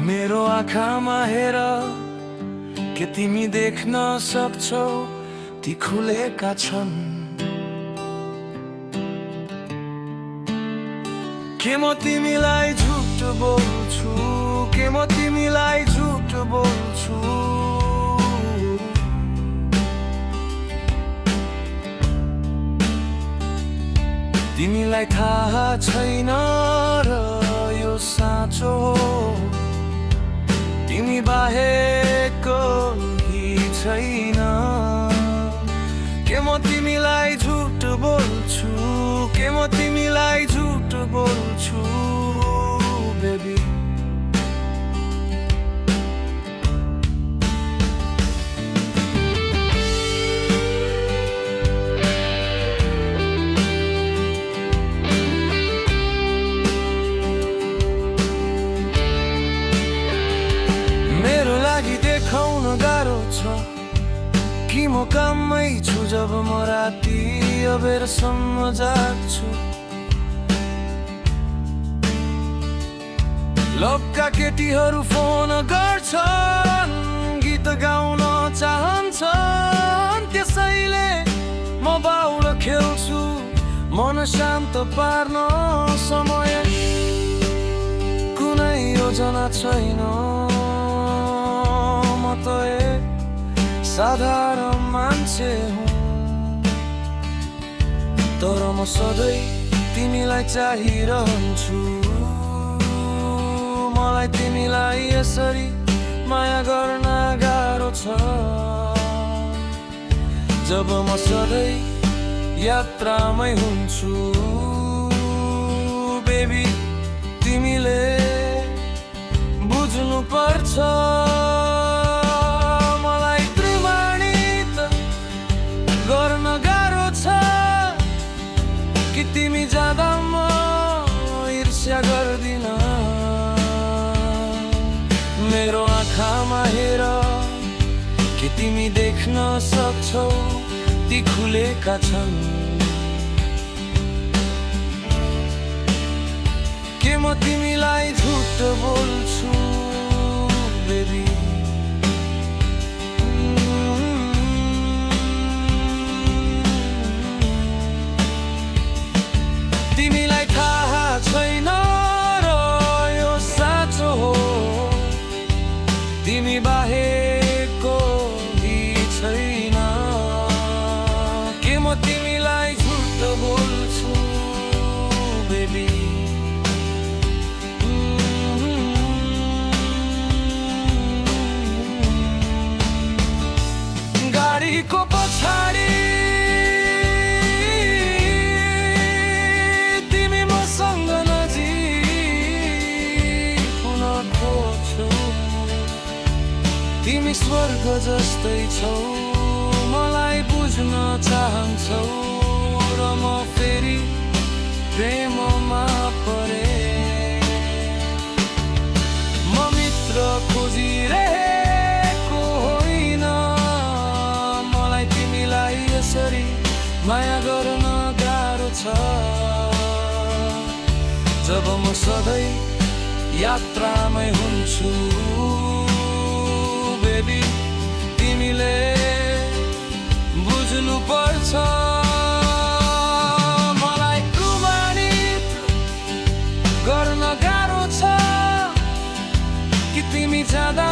मेरो आँखामा हेर के तिमी देख्न सक्छौ ती खुलेका छन्। के म तिमीलाई झुट बोल्छु, के म तिमीलाई झुट बोल्छु। तिमीलाई थाहा छैन र यो साँचो तिमी बाहेक कोही छैन। के म तिमीलाई झुट बोल्छु, के म तिमीलाई झुट बोल्छु बेबी। मेरो लागि देखाउन गाह्रो छ कि म काममै छु जब म राति अबेरसम्म जाग्छु। लभका केटीहरू फोन गर्छन्, गीत गाउन चाहन्छन्, त्यसैले म बाउल खेल्छु मन शान्त पार्न। समय कुनै योजना छैन, म त एक साधारण मान्छे हुँ, तर म सधैँ तिमीलाई चाहिरहन्छु। मलाई तिमीलाई यसरी माया गर्न गाह्रो छ जब म सधैँ यात्रामै हुन्छु। बेबी तिमीले बुझ्नु पर्छ, मलाई प्रमाणित गर्न गाह्रो छ कि तिमी जाँदा म ईर्ष्या गर्दिन। मेरो आँखामा हेर कि तिमी देख्न सक्छौ ती खुलेका छन्। के म तिमीलाई झुट बोल्छु बेबी। तिमीलाई थाहा छैन र यो साँचो हो तिमी बाहेक कोही छैन। के म तिमीलाई झुट बोल्छु बेबी। गाडीको पछाडि तिमी मसँग नजिक हुन खोज्छौ। तिमी स्वर्ग जस्तै छौ, मलाई बुझ्न चाहन्छौ र म फेरि प्रेममा परे। म मित्र खोजिरहेको होइन, मलाई तिमीलाई यसरी माया गर्न गाह्रो छ जब म सधैँ यात्रामै हुन्छु। बेबी तिमीले बुझ्नु पर्छ, मलाई प्रमाणित गर्न गाह्रो छ कि तिमी जाँदा